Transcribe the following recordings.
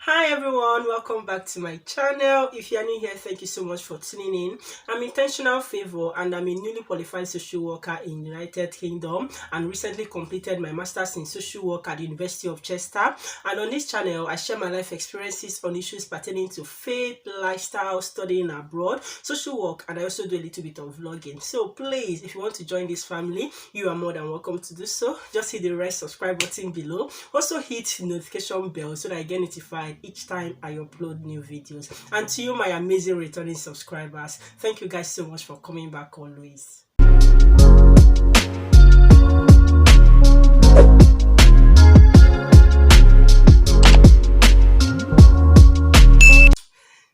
Hi everyone, welcome back to my channel. If you are new here, thank you so much for tuning in. I'm Intentional Favor and I'm a newly qualified social worker in United Kingdom and recently completed my master's in social work at the University of Chester. And on this channel, I share my life experiences on issues pertaining to faith, lifestyle, studying abroad, social work, and I also do a little bit of vlogging. So please, if you want to join this family, you are more than welcome to do so. Just hit the red subscribe button below. Also hit the notification bell so that I get notified each time I upload new videos. And to you, my amazing returning subscribers, thank you guys so much for coming back always.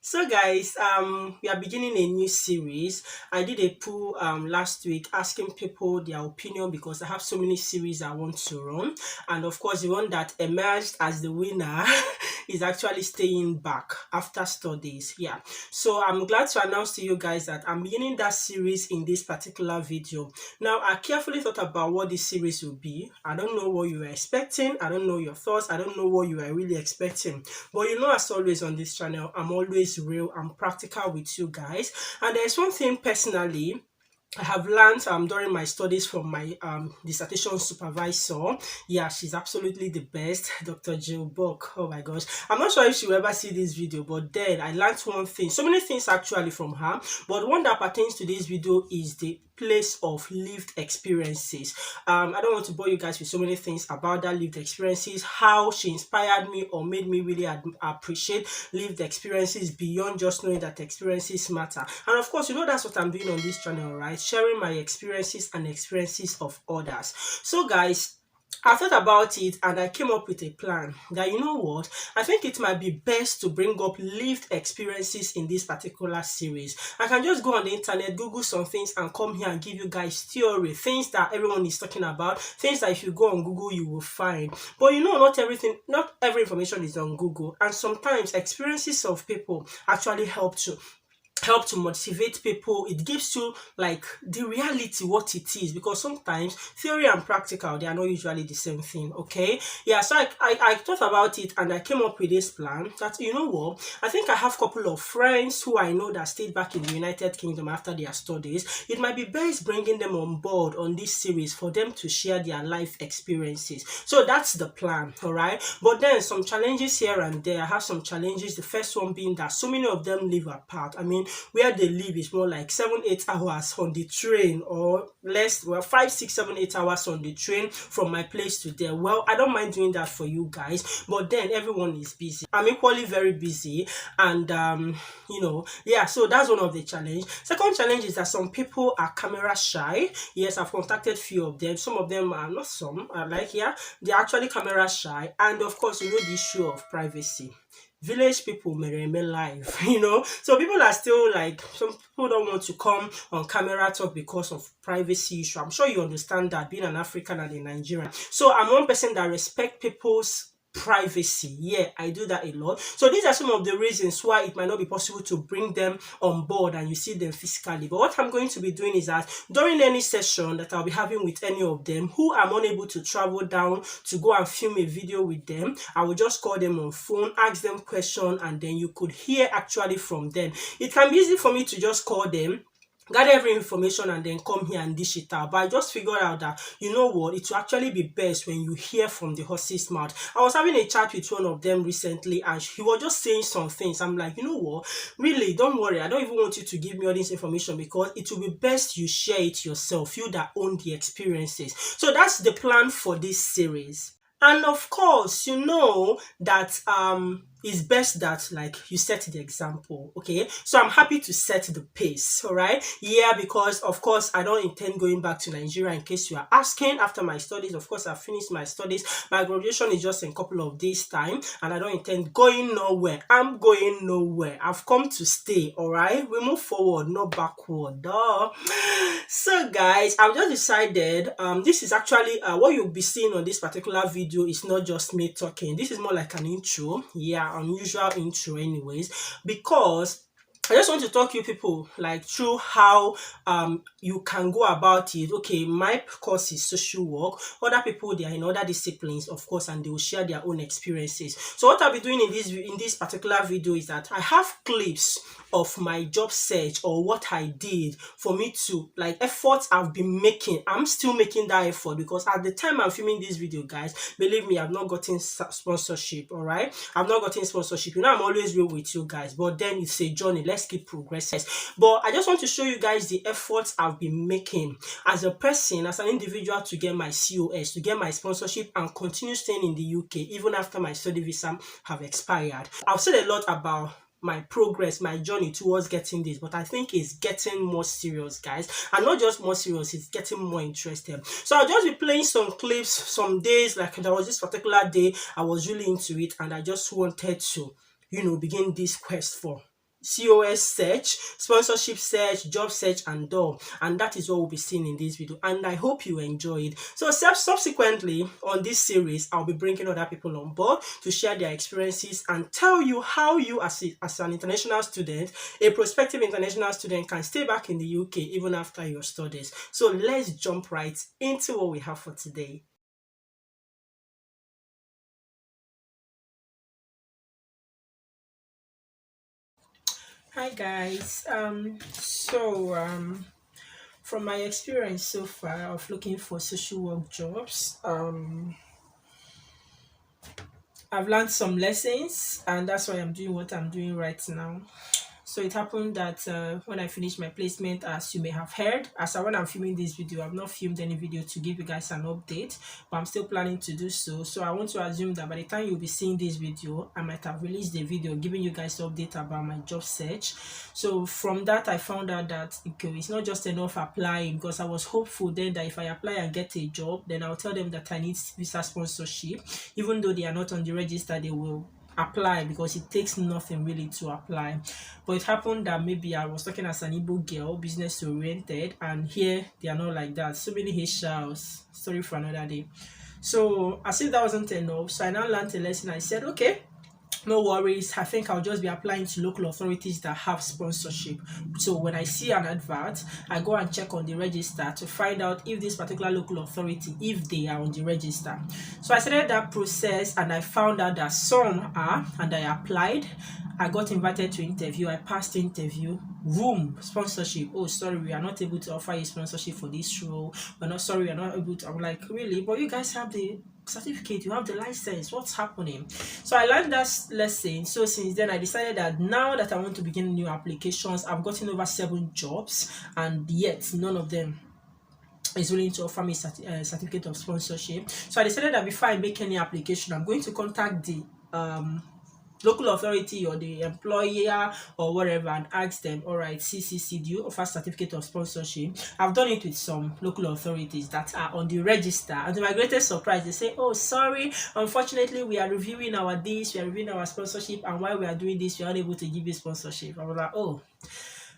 So guys, we are beginning a new series. I did a poll last week asking people their opinion because I have so many series I want to run, and of course the one that emerged as the winner is actually staying back after studies. Yeah, so I'm glad to announce to you guys that I'm beginning that series in this particular video. Now, I carefully thought about what this series will be. I don't know what you were expecting, I don't know your thoughts, I don't know what you were really expecting, but you know, as always on this channel, I'm always real and practical with you guys. And there's one thing personally I have learned during my studies from my dissertation supervisor. Yeah, she's absolutely the best, Dr. Jill Buck. Oh my gosh, I'm not sure if she will ever see this video, but then I learned one thing, so many things actually from her, but one that pertains to this video is the place of lived experiences. I don't want to bore you guys with so many things about that lived experiences, how she inspired me or made me really appreciate lived experiences beyond just knowing that experiences matter. And of course, you know, that's what I'm doing on this channel, right? Sharing my experiences and experiences of others. So guys, I thought about it and I came up with a plan that, you know what, I think it might be best to bring up lived experiences in this particular series. I can just go on the internet, Google some things and come here and give you guys theory, things that everyone is talking about, things that if you go on Google you will find. But you know, not every information is on Google, and sometimes experiences of people actually help to motivate people. It gives you like the reality, what it is, because sometimes theory and practical, they are not usually the same thing. Okay, yeah, so I thought about it and I came up with this plan that, you know what, I think I have a couple of friends who I know that stayed back in the United Kingdom after their studies. It might be best bringing them on board on this series for them to share their life experiences. So that's the plan, all right? But then some challenges here and there. I have some challenges. The first one being that so many of them live apart. I mean, where they live is more like 7-8 hours on the train, or less, well, 5, 6, 7, 8 hours on the train from my place to there. Well, I don't mind doing that for you guys, but then everyone is busy. I'm equally very busy, and you know, yeah, so that's one of the challenge. Second challenge is that some people are camera shy. Yes, I've contacted few of them. Some of them are not, some are like, yeah, they're actually camera shy. And of course, you know, the issue of privacy. Village people may remain live, you know, so people are still like, some people don't want to come on camera talk because of privacy issue. I'm sure you understand that, being an African and a Nigerian. So I'm one person that respect people's privacy. Yeah, I do that a lot. So these are some of the reasons why it might not be possible to bring them on board and you see them physically. But what I'm going to be doing is that during any session that I'll be having with any of them who I'm unable to travel down to go and film a video with them, I will just call them on phone, ask them questions, and then you could hear actually from them. It can be easy for me to just call them, gather every information, and then come here and dish it out. But I just figured out that, you know what, it will actually be best when you hear from the horse's mouth. I was having a chat with one of them recently and he was just saying some things. I'm like, you know what, really, don't worry, I don't even want you to give me all this information, because it will be best you share it yourself, you that own the experiences. So that's the plan for this series. And of course, you know that it's best that like you set the example. Okay, so I'm happy to set the pace. All right, yeah, because of course I don't intend going back to Nigeria, in case you are asking. After my studies, of course, I finished my studies. My graduation is just in a couple of days time, and I don't intend going nowhere. I'm going nowhere. I've come to stay. All right, we move forward, not backward. Duh. So guys, I've just decided this is actually what you'll be seeing on this particular video is not just me talking. This is more like an intro. Yeah, unusual intro anyways, because I just want to talk you people like through how you can go about it. Okay, my course is social work. Other people they are in other disciplines, of course, and they will share their own experiences. So what I'll be doing in this particular video is that I have clips of my job search or what I did for me to like efforts I've been making. I'm still making that effort because at the time I'm filming this video, guys, believe me, I've not gotten sponsorship. All right, I've not gotten sponsorship. You know, I'm always real with you guys, but then it's a journey. Let's keep progressing. But I just want to show you guys the efforts I've been making as a person, as an individual, to get my COS, to get my sponsorship, and continue staying in the UK even after my study visa have expired. I've said a lot about my progress, my journey towards getting this, but I think it's getting more serious, guys, and not just more serious, it's getting more interesting. So I'll just be playing some clips some days. Like there was this particular day I was really into it and I just wanted to, you know, begin this quest for COS search, sponsorship search, job search, and all. And that is what we'll be seeing in this video. And I hope you enjoy it. So subsequently on this series, I'll be bringing other people on board to share their experiences and tell you how you as an international student, a prospective international student, can stay back in the UK even after your studies. So let's jump right into what we have for today. Hi guys. From my experience so far of looking for social work jobs, I've learned some lessons, and that's why I'm doing what I'm doing right now. So it happened that when I finished my placement, as you may have heard, when I'm filming this video, I've not filmed any video to give you guys an update, but I'm still planning to do so. So I want to assume that by the time you'll be seeing this video, I might have released a video giving you guys an update about my job search. So from that, I found out that okay, it's not just enough applying, because I was hopeful then that if I apply and get a job, then I'll tell them that I need visa sponsorship. Even though they are not on the register, they will apply because it takes nothing really to apply. But it happened that maybe I was talking as an Igbo girl, business oriented, and here they are not like that. So many Haitians, sorry for another day. So as if that wasn't enough, so I now learned a lesson. I said, okay, no worries, I think I'll just be applying to local authorities that have sponsorship. So when I see an advert, I go and check on the register to find out if this particular local authority, if they are on the register. So I started that process and I found out that some are, and I applied. I got invited to interview. I passed the interview. Room sponsorship. Oh, sorry, we are not able to offer you sponsorship for this role. We're not sorry, we're not able to. I'm like, really? But you guys have the certificate, you have the license. What's happening? So I learned that lesson. So since then, I decided that now that I want to begin new applications, I've gotten over 7 jobs, and yet none of them is willing to offer me certificate of sponsorship. So I decided that before I make any application, I'm going to contact the local authority or the employer or whatever and ask them, all right, CCC, do you offer certificate of sponsorship? I've done it with some local authorities that are on the register, and to my greatest surprise, they say, oh, sorry, unfortunately, we are reviewing our this, we are reviewing our sponsorship, and while we are doing this, we are unable to give you sponsorship. I was like, oh,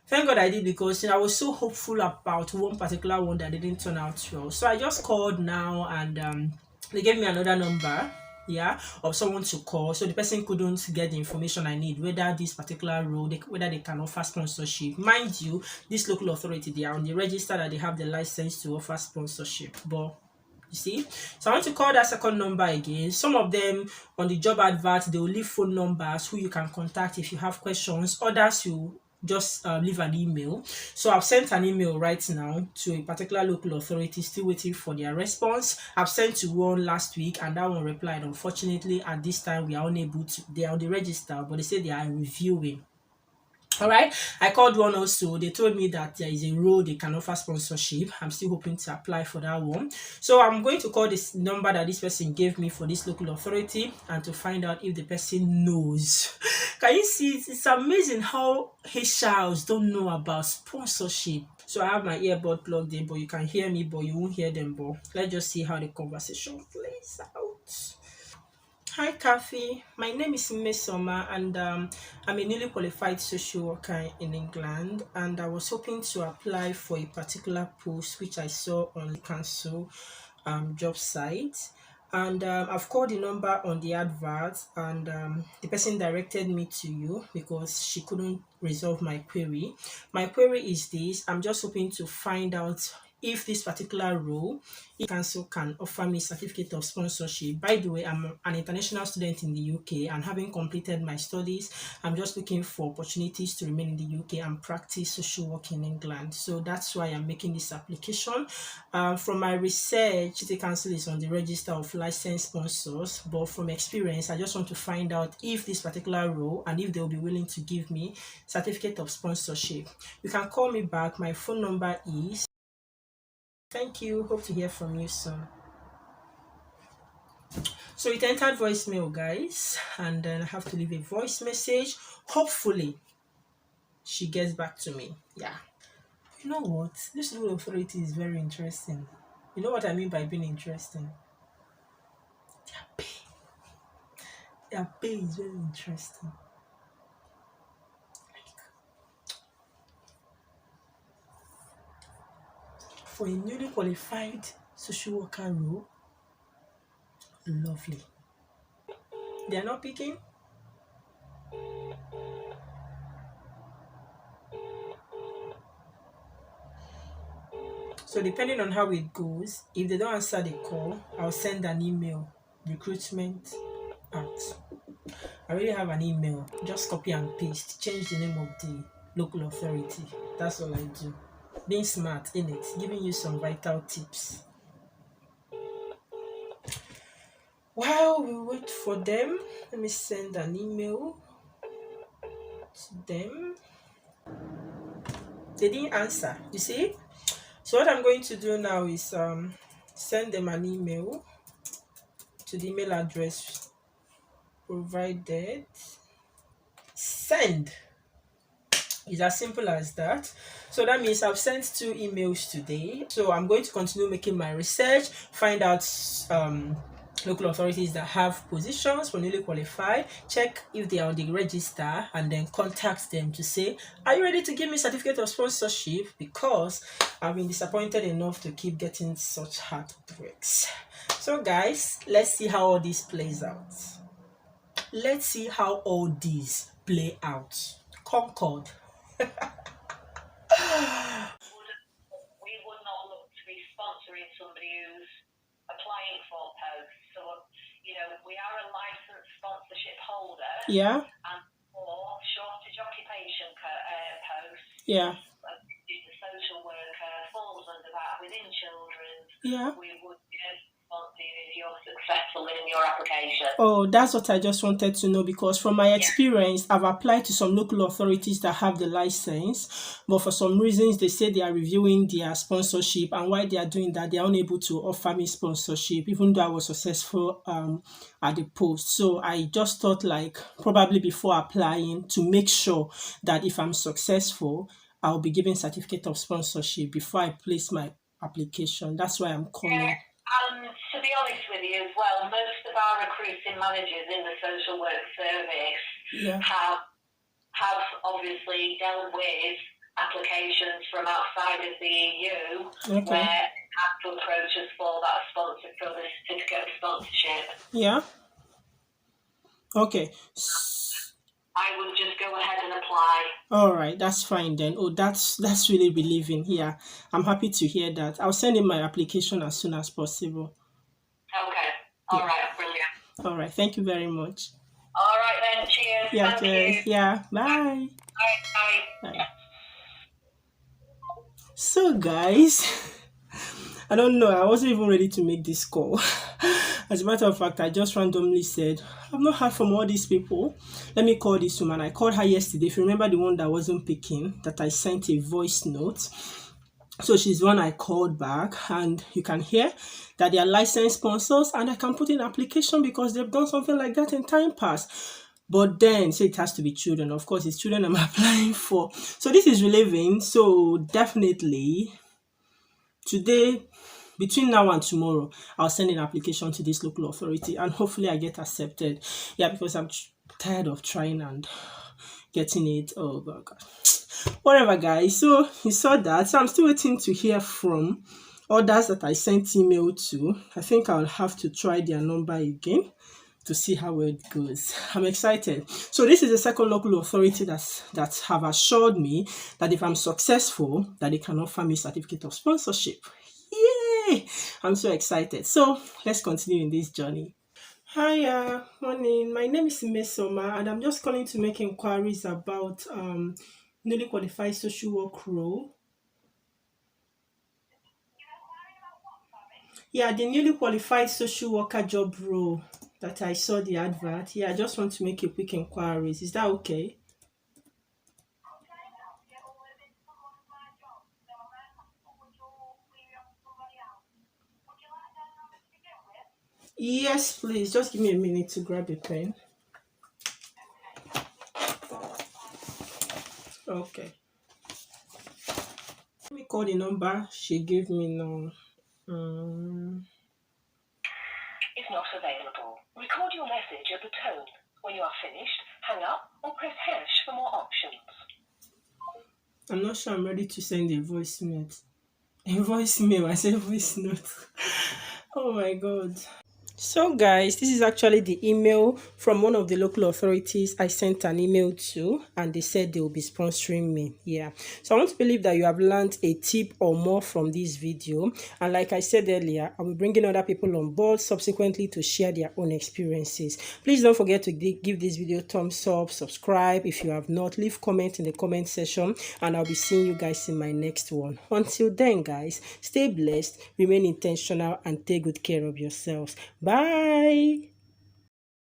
thank God I did, because I was so hopeful about one particular one that didn't turn out well. So I just called now, and they gave me another number, yeah, of someone to call. So the person couldn't get the information I need, whether this particular role, whether they can offer sponsorship. Mind you, this local authority, they are on the register that they have the license to offer sponsorship. But you see, so I want to call that second number again. Some of them on the job advert, they will leave phone numbers who you can contact if you have questions. Others, you just leave an email. So I've sent an email right now to a particular local authority, still waiting for their response. I've sent to one last week and that one replied. Unfortunately, at this time, we are unable to, they are on the register, but they say they are reviewing. All right, I called one also. They told me that there is a role they can offer sponsorship. I'm still hoping to apply for that one. So I'm going to call this number that this person gave me for this local authority and to find out if the person knows. Can you see? It's amazing how Haitians don't know about sponsorship. So I have my earbud plugged in, but you can hear me, but you won't hear them. But let's just see how the conversation plays out. Hi, Kathy. My name is Mesoma, and I'm a newly qualified social worker in England. And I was hoping to apply for a particular post which I saw on the council job site. And I've called the number on the advert, and the person directed me to you because she couldn't resolve my query. My query is this: I'm just hoping to find out if this particular role, if council can offer me certificate of sponsorship. By the way, I'm an international student in the UK, and having completed my studies, I'm just looking for opportunities to remain in the UK and practice social work in England. So that's why I'm making this application. From my research, City Council is on the register of licensed sponsors, but from experience, I just want to find out if this particular role and if they'll be willing to give me certificate of sponsorship. You can call me back. My phone number is. Thank you. Hope to hear from you soon. So it entered voicemail, guys, and then I have to leave a voice message. Hopefully, she gets back to me. Yeah. You know what? This rule of authority is very interesting. You know what I mean by being interesting? Their pay. Their pay is very interesting. For a newly qualified social worker role, lovely. They are not picking. So depending on how it goes, if they don't answer the call, I'll send an email. Recruitment at. I already have an email. Just copy and paste. Change the name of the local authority. That's all I do. Being smart in it, giving you some vital tips. While we wait for them, let me send an email to them. They didn't answer, you see? So what I'm going to do now is send them an email to the email address provided. Send. It's as simple as that. So that means I've sent 2 emails today. So I'm going to continue making my research, find out local authorities that have positions for newly qualified, check if they are on the register, and then contact them to say, are you ready to give me certificate of sponsorship? Because I've been disappointed enough to keep getting such heartbreaks. So guys, let's see how all this plays out. Let's see how all these play out. Concord. We would not look to be sponsoring somebody who's applying for posts. So, we are a licensed sponsorship holder. Yeah. And for shortage occupation posts. Yeah. The social worker falls under that within children. Yeah. We would sponsor you if you're successful in your application. Oh, that's what I just wanted to know, because from my experience, I've applied to some local authorities that have the license, but for some reasons they say they are reviewing their sponsorship, and while they are doing that, they are unable to offer me sponsorship, even though I was successful at the post. So I just thought, like, probably before applying, to make sure that if I'm successful, I'll be given certificate of sponsorship before I place my application. That's why I'm calling. Yeah. To be honest with you as well, most of our recruiting managers in the social work service have obviously dealt with applications from outside of the EU, where have to approach us for the certificate of sponsorship. Yeah. Okay. I will just go ahead and apply. All right, that's fine then. Oh, that's really relieving. Yeah, I'm happy to hear that. I'll send in my application as soon as possible. Okay. All right. Brilliant. All right. Thank you very much. All right then. Cheers. Yeah. Thank you. Yeah. Bye. Bye. So, guys, I don't know. I wasn't even ready to make this call. As a matter of fact, I just randomly said, I've not heard from all these people. Let me call this woman. I called her yesterday. If you remember the one that wasn't picking, that I sent a voice note. So she's the one I called back, and you can hear that they are licensed sponsors, and I can put in application because they've done something like that in time past. But then say it has to be children. Of course, it's children I'm applying for. So this is relieving. So definitely today, between now and tomorrow, I'll send an application to this local authority, and hopefully I get accepted. Yeah, because I'm tired of trying and getting it. Oh God. Whatever, guys. So you saw that. So I'm still waiting to hear from others that I sent email to, I think I'll have to try their number again to see how it goes. I'm excited. So this is the second local authority that have assured me that if I'm successful, that they can offer me certificate of sponsorship. Yay! I'm so excited. So let's continue in this journey. Hi, morning. My name is Mesoma, and I'm just calling to make inquiries about newly qualified social work role. Yeah, the newly qualified social worker job role that I saw the advert. Yeah, I just want to make a quick inquiries. Is that okay? Yes, please. Just give me a minute to grab a pen. Okay. Let me call the number she gave me now. Um, Is not available. Record your message at the tone. When you are finished, hang up or press hash for more options. I'm not sure I'm ready to send a voice note. A voicemail. I said voice note. Oh my god. So, guys, this is actually the email from one of the local authorities I sent an email to, and they said they will be sponsoring me. Yeah. So, I want to believe that you have learned a tip or more from this video. And like I said earlier, I'll be bringing other people on board subsequently to share their own experiences. Please don't forget to give this video a thumbs up, subscribe if you have not, leave comment in the comment section, and I'll be seeing you guys in my next one. Until then, guys, stay blessed, remain intentional, and take good care of yourselves. Bye.